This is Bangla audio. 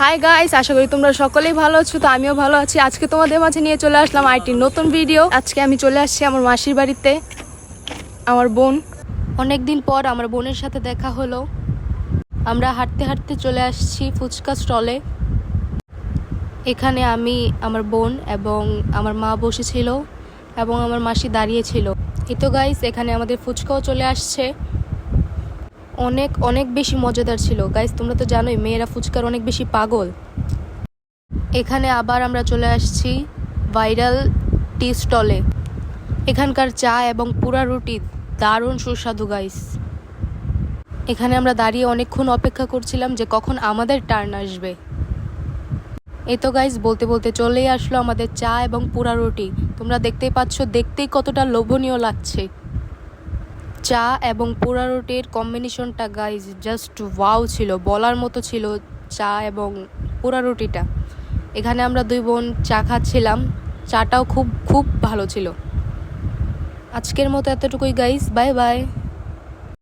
হাই গাইস, আশা করি তোমরা সকলেই ভালো আছো। তো আমিও ভালো আছি। আজকে তোমাদের মাঝে নিয়ে চলে আসলাম আইটির নতুন ভিডিও। আজকে আমি চলে আসছি আমার মাসির বাড়িতে। আমার বোন, অনেকদিন পর আমার বোনের সাথে দেখা হলো। আমরা হাঁটতে হাঁটতে চলে আসছি ফুচকা স্টলে। এখানে আমি, আমার বোন এবং আমার মা বসেছিল এবং আমার মাসি দাঁড়িয়েছিল। এই তো গাইস, এখানে আমাদের ফুচকাও চলে আসছে। অনেক অনেক বেশি মজাদার ছিল গাইস। তোমরা তো জানোই মেয়েরা ফুচকার অনেক বেশি পাগল। এখানে আবার আমরা চলে আসছি ভাইরাল টি স্টলে। এখানকার চা এবং পুরা রুটি দারুণ সুস্বাদু গাইস। এখানে আমরা দাঁড়িয়ে অনেকক্ষণ অপেক্ষা করছিলাম যে কখন আমাদের টার্ন আসবে। এই তো গাইস, বলতে বলতে চলেই আসলো আমাদের চা এবং পুরা রুটি। তোমরা দেখতেই পাচ্ছ, দেখতেই কতটা লোভনীয় লাগছে। চা এবং পুরা রুটির কম্বিনেশনটা গাইস জাস্ট ওয়াও ছিল, বলার মতো ছিল চা এবং পুরা রুটিটা। এখানে আমরা দুই বোন চা খাচ্ছিলাম, চাটাও খুব খুব ভালো ছিল। আজকের মতো এতটুকুই গাইস, বাই বাই।